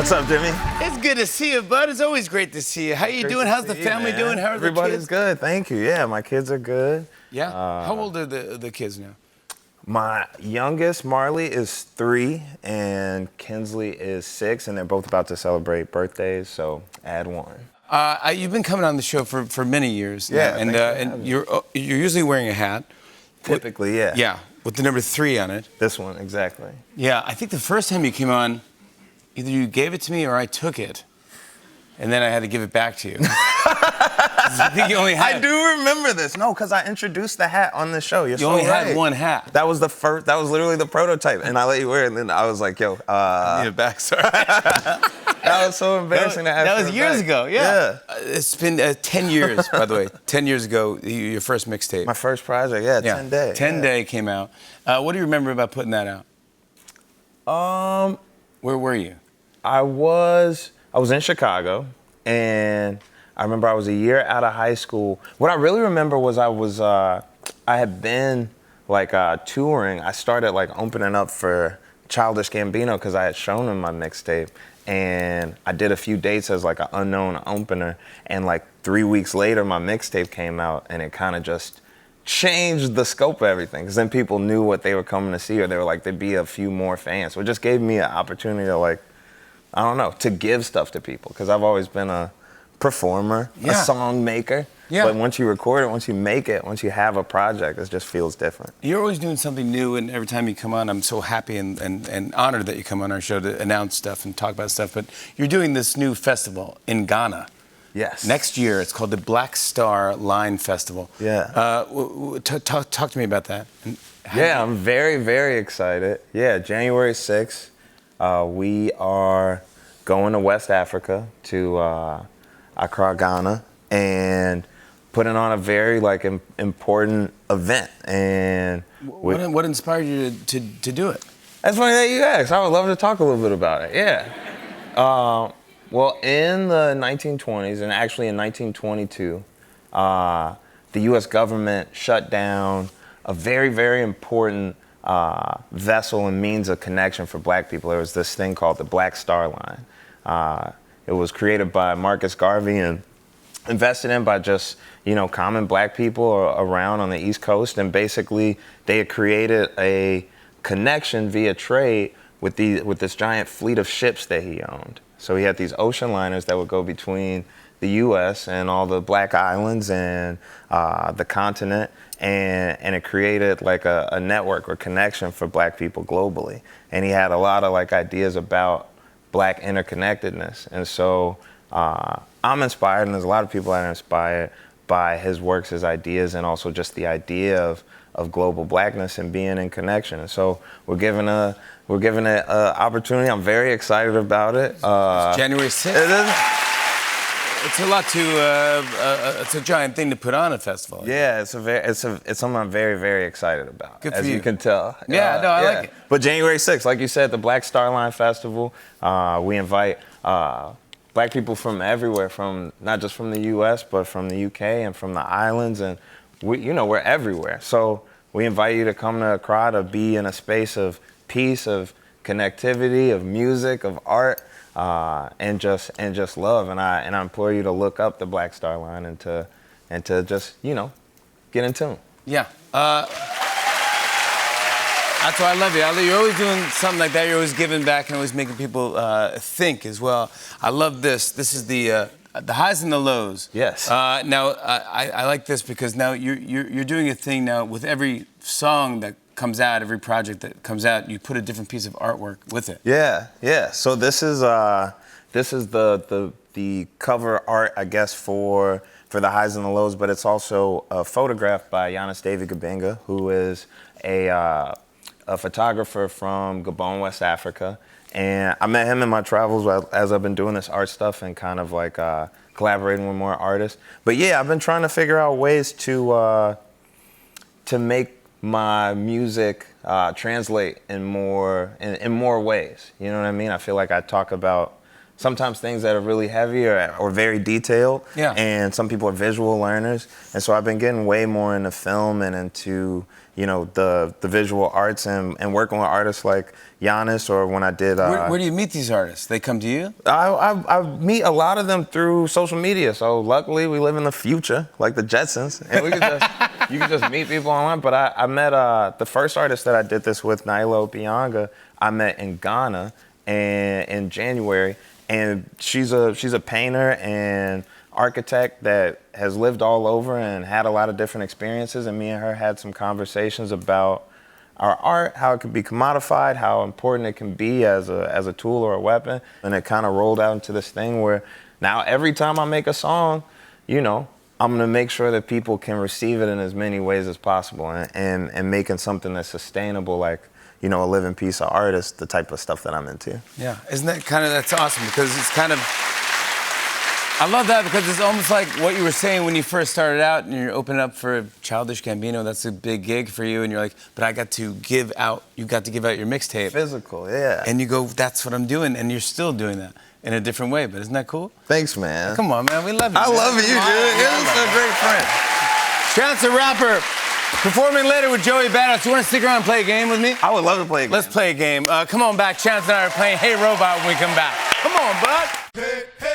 What's up, Jimmy? It's good to see you, bud. It's always great to see you. How you doing? How's the family doing? How are the kids? Everybody's good, thank you. Yeah, my kids are good. Yeah? How old are the kids now? My youngest, Marley, is 3, and Kinsley is 6, and they're both about to celebrate birthdays, so add 1. You've been coming on the show for many years now, Yeah, and you're usually wearing a hat. Typically, yeah. Yeah, with the number 3 on it. This one, exactly. Yeah, I think the first time you came on, either you gave it to me or I took it, and then I had to give it back to you. I think you only had. I do remember this. No, because I introduced the hat on the show. You're You only right. had one hat. That was the first. That was literally the prototype, and I let you wear it. And then I was like, "Yo, I need it back. Sorry. That was so embarrassing to ask. That was years ago. Yeah. Yeah. It's been 10 years, by the way. 10 years ago, your first mixtape. My first project. Yeah, 10 Day. 10 Day came out. What do you remember about putting that out? Where were you? I was in Chicago, and I remember I was a year out of high school. What I really remember was I had been touring. I started opening up for Childish Gambino because I had shown him my mixtape, and I did a few dates as an unknown opener. And 3 weeks later, my mixtape came out, and it kind of just changed the scope of everything, because then people knew what they were coming to see, or they were there'd be a few more fans. So it just gave me an opportunity to I don't know, to give stuff to people, because I've always been a performer, a song maker. Yeah. But once you record it, once you make it, once you have a project, it just feels different. You're always doing something new, and every time you come on, I'm so happy and honored that you come on our show to announce stuff and talk about stuff. But you're doing this new festival in Ghana. Yes. Next year, it's called the Black Star Line Festival. Yeah. Talk to me about that. Yeah, I'm very, very excited. Yeah, January 6th, we are going to West Africa, to Accra, Ghana, and putting on a very important event. And what inspired you to do it? That's funny that you asked. I would love to talk a little bit about it. Yeah. Well, in the 1920s, and actually in 1922, the U.S. government shut down a very, very important vessel and means of connection for black people. There was this thing called the Black Star Line. It was created by Marcus Garvey and invested in by just, common black people around on the East Coast. And basically, they had created a connection via trade with this giant fleet of ships that he owned. So he had these ocean liners that would go between the U.S. and all the black islands and the continent, and it created a network or connection for black people globally. And he had a lot of ideas about black interconnectedness. And so I'm inspired, and there's a lot of people that are inspired by his works, his ideas, and also just the idea of global blackness and being in connection. And so we're given an opportunity. I'm very excited about it. It's January 6th. It is. It's a lot it's a giant thing to put on a festival. Yeah, it's something I'm very, very excited about. Good for as you. you can tell. Yeah, no, I like it. But January 6th, like you said, the Black Star Line Festival, we invite black people from everywhere, from not just from the U.S., but from the U.K. and from the islands, and we're everywhere. So we invite you to come to Accra to be in a space of peace, of connectivity, of music, of art, and just love. And I implore you to look up the Black Star Line and to just get in tune. Yeah. That's why I love you. You're always doing something like that. You're always giving back and always making people think as well. I love this. This is the highs and the lows. Yes. Now I like this because now you're doing a thing now with every song that comes out, every project that comes out, you put a different piece of artwork with it. Yeah. So this is the cover art, I guess, for the highs and the lows, but it's also a photograph by Giannis David Gabinga, who is a photographer from Gabon, West Africa. And I met him in my travels as I've been doing this art stuff and kind of collaborating with more artists. But yeah, I've been trying to figure out ways to make my music translate in more ways. You know what I mean? I feel like I talk about sometimes things that are really heavy or very detailed. Yeah. And some people are visual learners. And so I've been getting way more into film and into, you know, the visual arts and working with artists like Giannis, or when I did. Where do you meet these artists? They come to you? I meet a lot of them through social media. So luckily we live in the future, like the Jetsons, and you can just meet people online. But I met the first artist that I did this with, Naila Obianga, I met in Ghana in January, and she's a painter and architect that has lived all over and had a lot of different experiences. And me and her had some conversations about our art, how it could be commodified, how important it can be as a tool or a weapon. And it kind of rolled out into this thing where now every time I make a song, you know, I'm gonna make sure that people can receive it in as many ways as possible, and making something that's sustainable, like, you know, a living piece of art is the type of stuff that I'm into. Yeah, isn't that that's awesome, because it's kind of, I love that, because it's almost like what you were saying when you first started out and you're opening up for Childish Gambino. That's a big gig for you, and you're like, but you got to give out your mixtape. Physical, yeah. And you go, that's what I'm doing, and you're still doing that in a different way, but isn't that cool? Thanks, man. Come on, man, we love you. I man. love you, dude. You're a great friend. Chance the Rapper, performing later with Joey Badass. You want to stick around and play a game with me? I would love to play a game. Let's play a game. Come on back. Chance and I are playing Hey Robot when we come back. Come on, bud. Hey, hey.